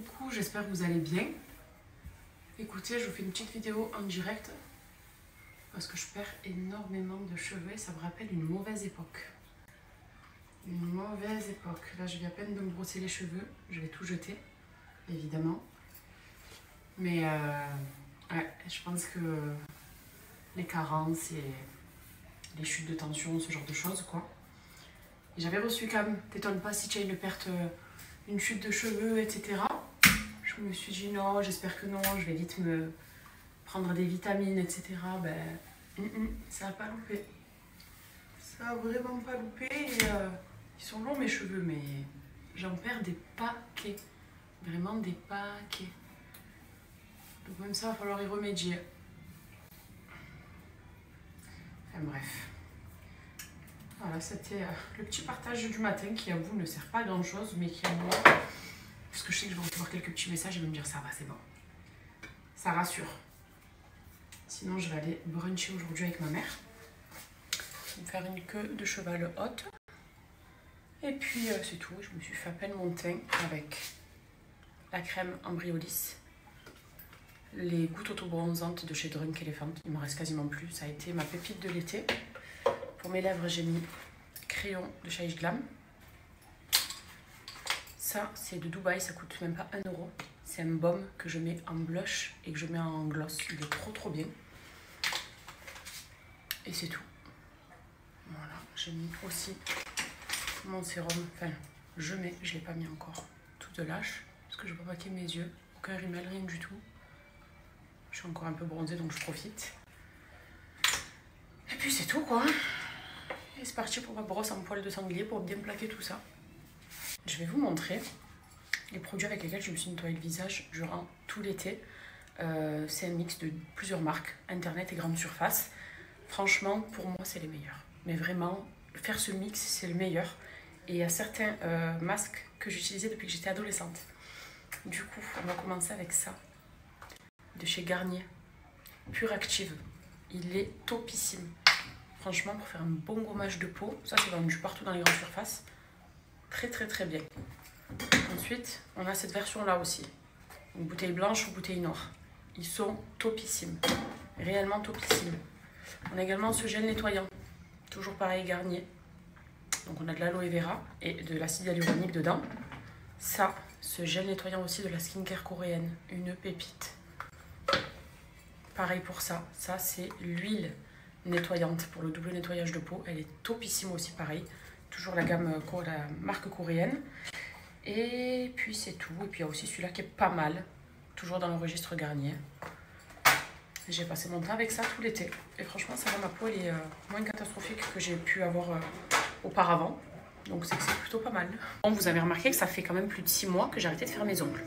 Coucou, j'espère que vous allez bien. Écoutez, je vous fais une petite vidéo en direct parce que je perds énormément de cheveux et ça me rappelle une mauvaise époque. Une mauvaise époque. Là, je viens à peine de me brosser les cheveux. Je vais tout jeter, évidemment. Mais ouais, je pense que les carences et les chutes de tension, ce genre de choses, quoi. J'avais reçu quand même, t'étonnes pas si tu as une perte, une chute de cheveux, etc. Je me suis dit non, j'espère que non, je vais vite me prendre des vitamines, etc. Ben, ça n'a pas loupé. Ça a vraiment pas loupé. Et, ils sont longs mes cheveux, mais j'en perds des paquets. Vraiment des paquets. Donc même ça, il va falloir y remédier. Enfin bref. Voilà, c'était le petit partage du matin qui, à vous, ne sert pas à grand chose, mais qui, à moi, parce que je sais que je vais recevoir quelques petits messages et me dire ça va, c'est bon. Ça rassure. Sinon, je vais aller bruncher aujourd'hui avec ma mère. Je vais me faire une queue de cheval haute. Et puis, c'est tout. Je me suis fait à peine mon teint avec la crème Embryolisse. Les gouttes auto-bronzantes de chez Drunk Elephant. Il m'en reste quasiment plus. Ça a été ma pépite de l'été. Pour mes lèvres, j'ai mis crayon de Shaish Glam. Ça, c'est de Dubaï, ça coûte même pas 1 €. C'est un baume que je mets en blush et que je mets en gloss. Il est trop bien. Et c'est tout. Voilà, j'ai mis aussi mon sérum. Enfin, je mets, je ne l'ai pas mis encore. Tout de lâche, parce que je ne veux pas maquiller mes yeux. Aucun rímel, rien du tout. Je suis encore un peu bronzée, donc je profite. Et puis c'est tout, quoi. Et c'est parti pour ma brosse en poil de sanglier pour bien plaquer tout ça. Je vais vous montrer les produits avec lesquels je me suis nettoyé le visage durant tout l'été. C'est un mix de plusieurs marques, internet et grande surface. Franchement, pour moi, c'est les meilleurs. Mais vraiment, faire ce mix, c'est le meilleur. Et il y a certains masques que j'utilisais depuis que j'étais adolescente. Du coup, on va commencer avec ça. De chez Garnier. Pure Active. Il est topissime. Franchement, pour faire un bon gommage de peau, ça c'est vendu partout dans les grandes surfaces. Très bien. Ensuite, on a cette version là aussi. Une bouteille blanche ou bouteille noire. Ils sont topissimes. Réellement topissimes. On a également ce gel nettoyant. Toujours pareil, Garnier. Donc on a de l'aloe vera et de l'acide hyaluronique dedans. Ça, ce gel nettoyant aussi de la skincare coréenne. Une pépite. Pareil pour ça. Ça, c'est l'huile nettoyante pour le double nettoyage de peau. Elle est topissime aussi, pareil. Toujours la gamme, la marque coréenne. Et puis c'est tout. Et puis il y a aussi celui-là qui est pas mal. Toujours dans le registre Garnier. J'ai passé mon temps avec ça tout l'été. Et franchement, ça va, ma peau elle est moins catastrophique que j'ai pu avoir auparavant. Donc c'est plutôt pas mal. Bon, vous avez remarqué que ça fait quand même plus de 6 mois que j'ai arrêté de faire mes ongles.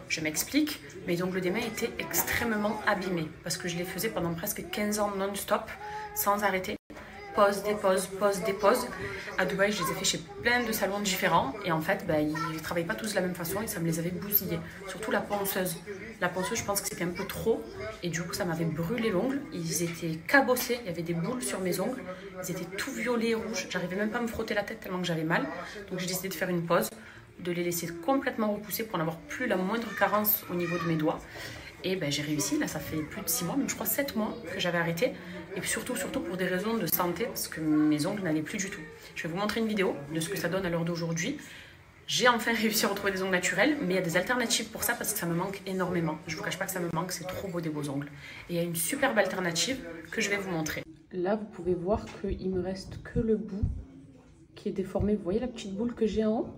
Je m'explique, mes ongles des mains étaient extrêmement abîmés. Parce que je les faisais pendant presque 15 ans non-stop, sans arrêter. Pause, dépose, pause, dépose. À Dubaï, je les ai fait chez plein de salons différents. Et en fait, ils ne travaillaient pas tous de la même façon et ça me les avait bousillés. Surtout la ponceuse. La ponceuse, je pense que c'était un peu trop. Et du coup, ça m'avait brûlé l'ongle. Ils étaient cabossés. Il y avait des boules sur mes ongles. Ils étaient tout violets et rouges. J'arrivais même pas à me frotter la tête tellement que j'avais mal. Donc j'ai décidé de faire une pause, de les laisser complètement repousser pour n'avoir plus la moindre carence au niveau de mes doigts. Et j'ai réussi, là ça fait plus de 6 mois, même je crois 7 mois que j'avais arrêté. Et puis surtout pour des raisons de santé, parce que mes ongles n'allaient plus du tout. Je vais vous montrer une vidéo de ce que ça donne à l'heure d'aujourd'hui. J'ai enfin réussi à retrouver des ongles naturels, mais il y a des alternatives pour ça parce que ça me manque énormément. Je ne vous cache pas que ça me manque, c'est trop beau des beaux ongles. Et il y a une superbe alternative que je vais vous montrer. Là vous pouvez voir qu'il me reste que le bout qui est déformé. Vous voyez la petite boule que j'ai en haut?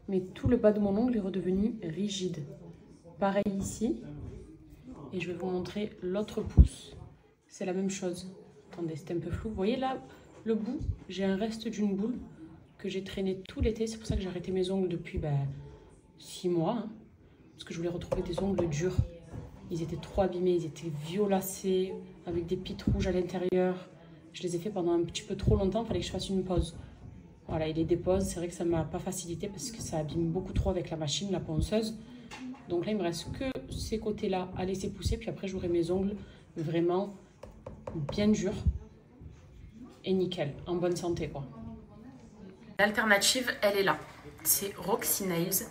Mais tout le bas de mon ongle est redevenu rigide. Pareil ici. Et je vais vous montrer l'autre pouce. C'est la même chose. Attendez, c'est un peu flou. Vous voyez là, le bout, j'ai un reste d'une boule que j'ai traîné tout l'été. C'est pour ça que j'ai arrêté mes ongles depuis 6 mois. Hein, parce que je voulais retrouver des ongles durs. Ils étaient trop abîmés, ils étaient violacés, avec des pites rouges à l'intérieur. Je les ai fait pendant un petit peu trop longtemps, il fallait que je fasse une pause. Voilà, et les déposes, c'est vrai que ça ne m'a pas facilité parce que ça abîme beaucoup trop avec la machine, la ponceuse. Donc là, il me reste que ces côtés-là à laisser pousser. Puis après, j'aurai mes ongles vraiment bien durs et nickel, en bonne santé, quoi. L'alternative, elle est là. C'est Roxy Nails.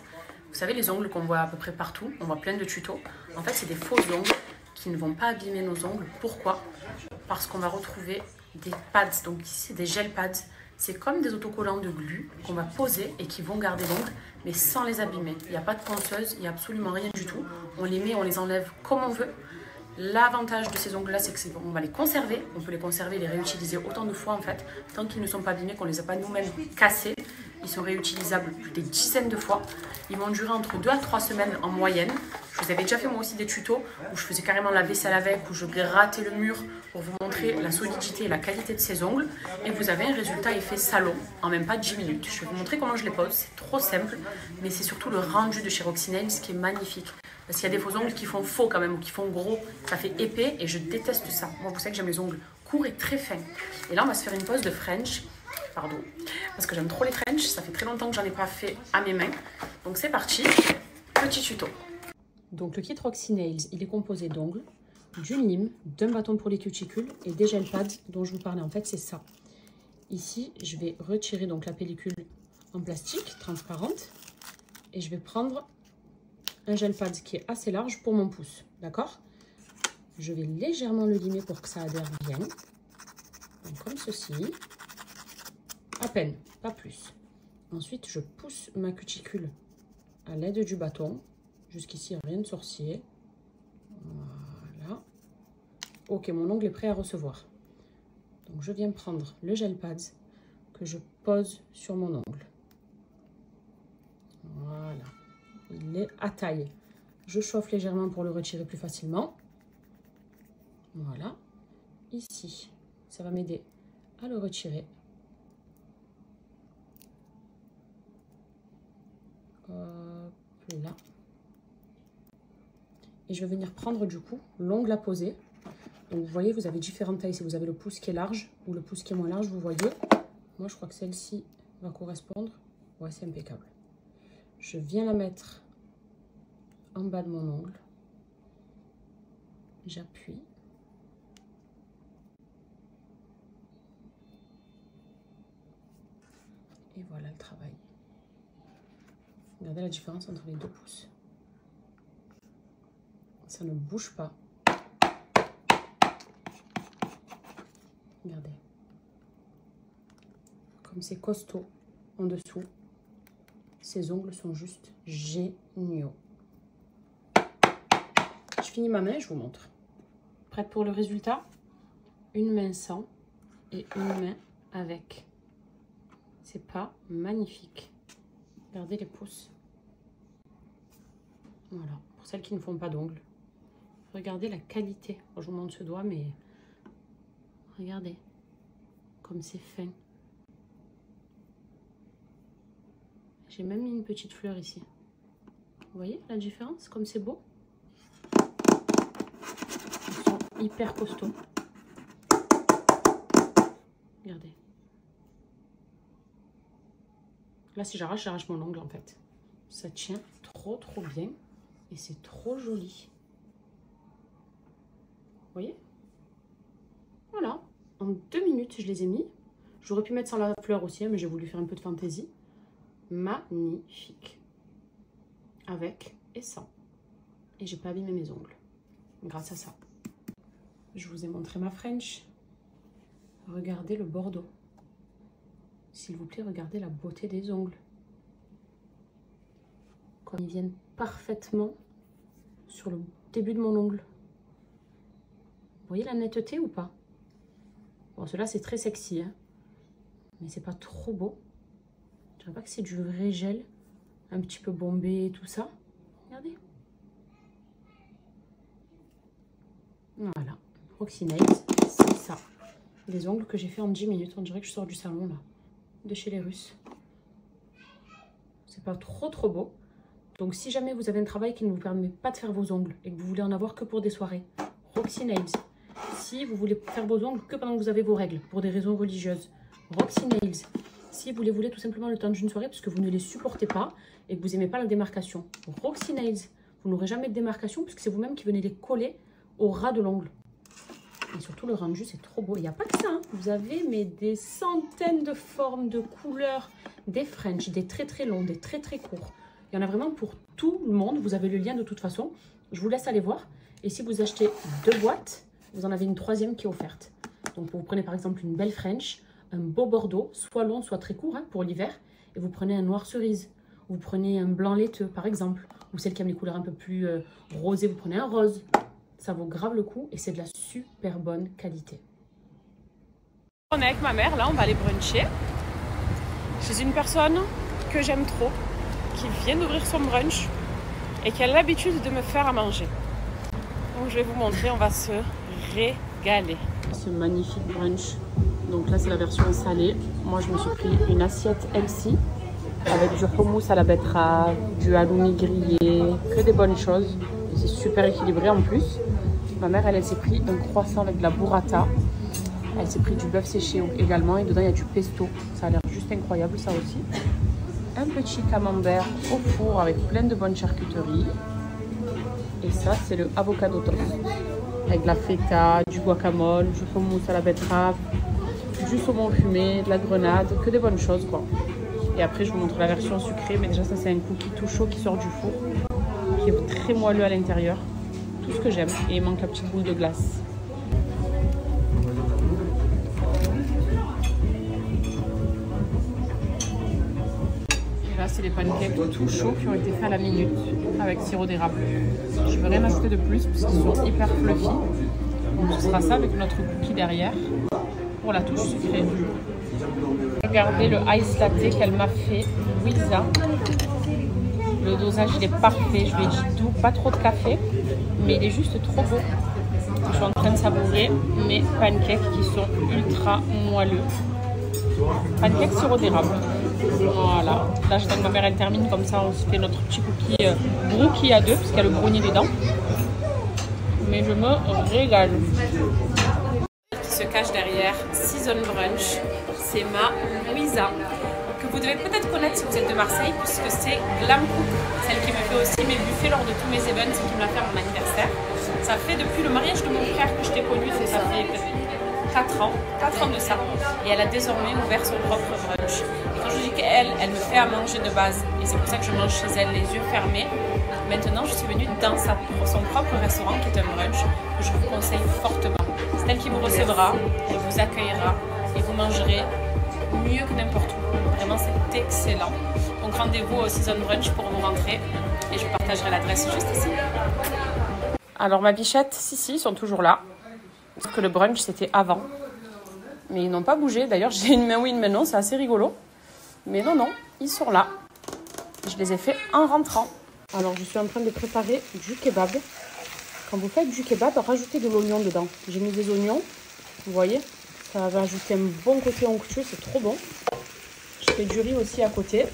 Vous savez, les ongles qu'on voit à peu près partout, on voit plein de tutos. En fait, c'est des faux ongles qui ne vont pas abîmer nos ongles. Pourquoi? Parce qu'on va retrouver des pads. Donc ici, c'est des gel pads. C'est comme des autocollants de glu qu'on va poser et qui vont garder l'ongle, mais sans les abîmer. Il n'y a pas de ponceuse, il n'y a absolument rien du tout. On les met, on les enlève comme on veut. L'avantage de ces ongles-là, c'est qu'on va les conserver. On peut les conserver, les réutiliser autant de fois en fait, tant qu'ils ne sont pas abîmés, qu'on ne les a pas nous-mêmes cassés. Ils sont réutilisables des dizaines de fois. Ils vont durer entre 2 à 3 semaines en moyenne. Je vous avais déjà fait moi aussi des tutos où je faisais carrément la vaisselle avec, où je grattais le mur pour vous montrer la solidité et la qualité de ces ongles. Et vous avez un résultat effet salon en même pas 10 minutes. Je vais vous montrer comment je les pose. C'est trop simple, mais c'est surtout le rendu de chez Roxy Nails qui est magnifique. Parce qu'il y a des faux ongles qui font faux quand même, ou qui font gros. Ça fait épais et je déteste ça. Moi, vous savez que j'aime les ongles courts et très fins. Et là, on va se faire une pose de French. Pardon, parce que j'aime trop les French, ça fait très longtemps que j'en ai pas fait à mes mains. Donc c'est parti, petit tuto. Donc le kit Roxy Nails, il est composé d'ongles, d'une lime, d'un bâton pour les cuticules et des gel pads dont je vous parlais. En fait, c'est ça. Ici, je vais retirer donc la pellicule en plastique transparente et je vais prendre un gel pad qui est assez large pour mon pouce, d'accord? Je vais légèrement le limer pour que ça adhère bien, donc comme ceci. À peine, pas plus. Ensuite, je pousse ma cuticule à l'aide du bâton. Jusqu'ici, rien de sorcier. Voilà. Ok, mon ongle est prêt à recevoir. Donc, je viens prendre le gel pads que je pose sur mon ongle. Voilà. Il est à taille. Je chauffe légèrement pour le retirer plus facilement. Voilà. Ici, ça va m'aider à le retirer. Là. Et je vais venir prendre du coup l'ongle à poser. Donc vous voyez, vous avez différentes tailles. Si vous avez le pouce qui est large ou le pouce qui est moins large, vous voyez. Moi, je crois que celle-ci va correspondre. Ouais, c'est impeccable. Je viens la mettre en bas de mon ongle. J'appuie. Et voilà le travail. Regardez la différence entre les deux pouces. Ça ne bouge pas. Regardez. Comme c'est costaud en dessous. Ces ongles sont juste géniaux. Je finis ma main et je vous montre. Prête pour le résultat? Une main sans et une main avec. C'est pas magnifique? Regardez les pouces. Voilà, pour celles qui ne font pas d'ongles. Regardez la qualité. Je vous montre ce doigt, mais regardez comme c'est fin. J'ai même mis une petite fleur ici. Vous voyez la différence? Comme c'est beau. Ils sont hyper costauds. Regardez. Là, si j'arrache mon ongle en fait. Ça tient trop bien et c'est trop joli. Vous voyez? Voilà. En 2 minutes, je les ai mis. J'aurais pu mettre sans la fleur aussi, mais j'ai voulu faire un peu de fantaisie. Magnifique. Avec et sans. Et j'ai pas abîmé mes ongles. Grâce à ça. Je vous ai montré ma French. Regardez le bordeaux. S'il vous plaît, regardez la beauté des ongles. Comme ils viennent parfaitement sur le début de mon ongle. Vous voyez la netteté ou pas? Bon, cela c'est très sexy, hein, mais c'est pas trop beau. Je dirais pas que c'est du vrai gel, un petit peu bombé et tout ça. Regardez. Voilà, Roxy Nails, c'est ça. Les ongles que j'ai fait en 10 minutes. On dirait que je sors du salon là, de chez les Russes. C'est pas trop beau. Donc si jamais vous avez un travail qui ne vous permet pas de faire vos ongles et que vous voulez en avoir que pour des soirées, Roxy Nails. Si vous voulez faire vos ongles que pendant que vous avez vos règles, pour des raisons religieuses, Roxy Nails. Si vous les voulez tout simplement le temps d'une soirée parce que vous ne les supportez pas et que vous n'aimez pas la démarcation, Roxy Nails. Vous n'aurez jamais de démarcation puisque c'est vous-même qui venez les coller au ras de l'ongle. Et surtout le rendu, c'est trop beau. Il n'y a pas que ça, hein. Vous avez mais des centaines de formes, de couleurs, des French, des très longs, des très courts. Il y en a vraiment pour tout le monde. Vous avez le lien de toute façon. Je vous laisse aller voir. Et si vous achetez 2 boîtes, vous en avez une 3e qui est offerte. Donc vous prenez par exemple une belle French, un beau Bordeaux, soit long, soit très court hein, pour l'hiver. Et vous prenez un noir cerise. Vous prenez un blanc laiteux par exemple. Ou celle qui aime les couleurs un peu plus rosées, vous prenez un rose. Ça vaut grave le coup et c'est de la super bonne qualité. On est avec ma mère, là on va aller bruncher. Chez une personne que j'aime trop, qui vient d'ouvrir son brunch et qui a l'habitude de me faire à manger. Donc je vais vous montrer, on va se régaler. Ce magnifique brunch. Donc là c'est la version salée. Moi je me suis pris une assiette healthy avec du hummus à la betterave, du halloumi grillé, que des bonnes choses. C'est super équilibré en plus. Ma mère elle s'est pris un croissant avec de la burrata. Elle s'est pris du bœuf séché également et dedans il y a du pesto. Ça a l'air juste incroyable ça aussi. Un petit camembert au four avec plein de bonnes charcuteries. Et ça c'est le avocado toast. Avec de la feta, du guacamole, du hummus à la betterave, du saumon fumé, de la grenade, que des bonnes choses quoi. Et après je vous montre la version sucrée, mais déjà ça c'est un cookie tout chaud qui sort du four, qui est très moelleux à l'intérieur. Tout ce que j'aime. Et il manque la petite boule de glace. Là, c'est les pancakes tout chauds qui ont été faits à la minute avec sirop d'érable. Je ne veux rien ajouter de plus parce qu'ils sont hyper fluffy. Donc ce sera ça avec notre cookie derrière pour la touche sucrée. Regardez le ice latte qu'elle m'a fait, Louisa. Le dosage il est parfait. Je lui ai dit doux, pas trop de café, mais il est juste trop beau. Je suis en train de savourer mes pancakes qui sont ultra moelleux. Pancakes sirop d'érable. Voilà, là j'attends que ma mère elle termine, comme ça on se fait notre petit cookie brookie à 2 parce qu'il y a le brownie dedans. Mais je me régale. Qui se cache derrière Season Brunch, c'est ma Louisa, que vous devez peut-être connaître si vous êtes de Marseille, puisque c'est Glam Cook, celle qui me fait aussi mes buffets lors de tous mes events et qui me l'a fait à mon anniversaire. Ça fait depuis le mariage de mon frère que je t'ai connue, ça fait 4 ans de ça, et elle a désormais ouvert son propre brunch. Et quand je dis qu'elle me fait à manger de base, et c'est pour ça que je mange chez elle les yeux fermés, maintenant je suis venue dans son propre restaurant qui est un brunch que je vous conseille fortement. C'est elle qui vous recevra, elle vous accueillera et vous mangerez mieux que n'importe où. Vraiment c'est excellent. Donc rendez-vous au Season Brunch pour vous rentrer et je vous partagerai l'adresse juste ici. Alors ma bichette, si, ils sont toujours là. Parce que le brunch c'était avant, mais ils n'ont pas bougé. D'ailleurs j'ai une main oui, une main non, c'est assez rigolo, mais non, ils sont là. Je les ai fait en rentrant. Alors je suis en train de préparer du kebab. Quand vous faites du kebab, rajoutez de l'oignon dedans. J'ai mis des oignons, vous voyez, ça va ajouter un bon côté onctueux, c'est trop bon. Je fais du riz aussi à côté,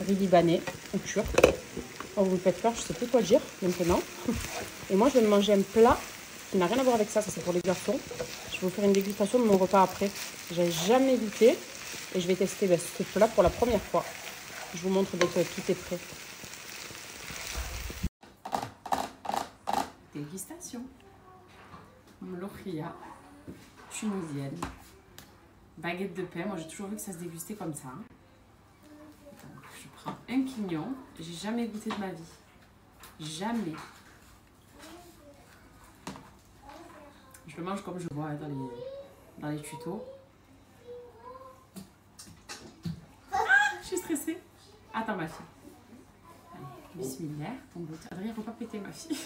riz libanais ou turc. Quand vous me faites peur, je ne sais plus quoi dire maintenant. Et moi je vais me manger un plat qui n'a rien à voir avec ça, ça c'est pour les garçons. Je vais vous faire une dégustation de mon repas après. J'ai jamais goûté et je vais tester ce plat pour la première fois. Je vous montre dès que tout est prêt. Dégustation. Mlohia tunisienne. Baguette de pain, moi j'ai toujours vu que ça se dégustait comme ça. Donc, je prends un quignon, j'ai jamais goûté de ma vie. Jamais. Je le mange comme je vois dans les tutos. Ah, je suis stressée. Attends ma fille. Allez, bismillah, ton goût. Adrien, faut pas péter ma fille.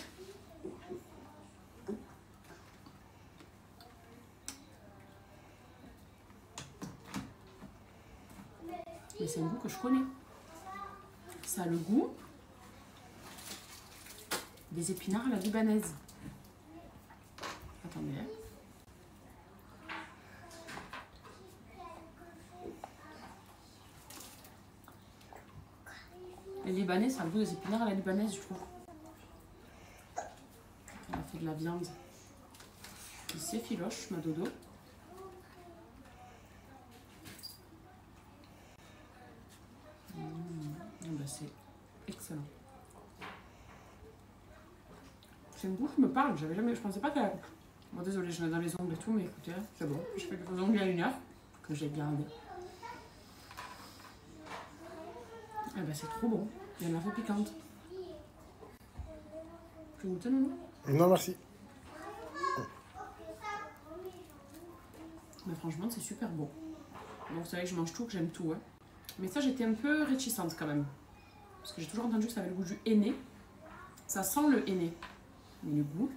Mais c'est un goût que je connais. Ça a le goût des épinards à la libanaise. Attendez. Les Libanais, ça a le goût des épinards à la libanaise, je trouve. On a fait de la viande. Ici, filoche, ma dodo. Ben c'est excellent. C'est un goût qui me parle. J'avais jamais. Je pensais pas que. Bon, désolée, je l'ai dans les ongles et tout, mais écoutez, c'est bon. Je fais quelques ongles à 1 heure que j'ai gardé. Eh ben, c'est trop bon. Elle m'a fait piquante. Tu goûtes, non? Non, merci. Mais franchement, c'est super bon. Bon, vous savez que je mange tout, que j'aime tout. Hein. Mais ça, j'étais un peu réticente quand même. Parce que j'ai toujours entendu que ça avait le goût du henné. Ça sent le henné. Mais le goût...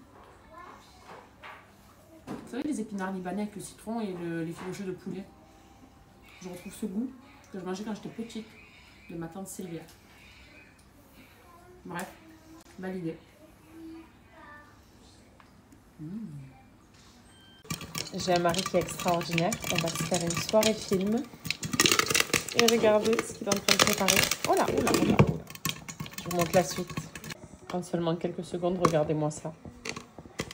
Vous savez, les épinards libanais avec le citron et les filochés de poulet. Je retrouve ce goût que je mangeais quand j'étais petite, de ma tante Sylvia. Bref, validé. J'ai un mari qui est extraordinaire. On va se faire une soirée film. Et regardez ce qu'il est en train de préparer. Oh là, oh là, oh là, oh là. Je vous montre la suite. En seulement quelques secondes, regardez-moi ça.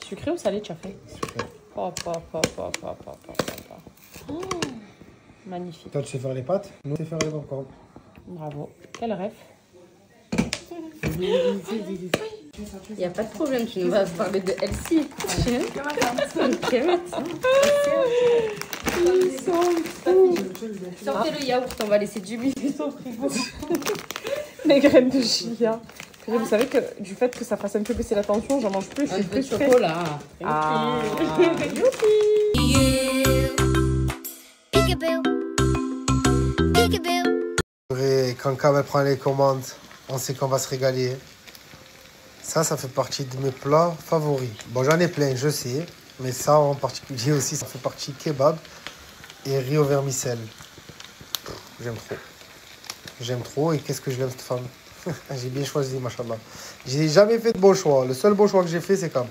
Sucré ou salé, tu as fait? Super. Oh, magnifique. Toi, tu sais faire les pâtes, nous, on sait faire les popcorn. Bravo. Quel rêve. Il n'y a pas de problème, tu nous vas parler de Elsie. Sortez le yaourt, on va laisser du milieu au frigo. Les graines de chia. Vous savez que du fait que ça fasse un peu baisser la tension, j'en mange plus. Un peu de chocolat. Ah. Et quand Cam prend les commandes, on sait qu'on va se régaler. Ça fait partie de mes plats favoris. Bon, j'en ai plein, je sais. Mais ça, en particulier aussi, ça fait partie kebab et riz au vermicelle. J'aime trop. J'aime trop. Et qu'est-ce que je l'aime, cette femme. J'ai bien choisi, machallah. J'ai jamais fait de bon choix. Le seul bon choix que j'ai fait, c'est Cam.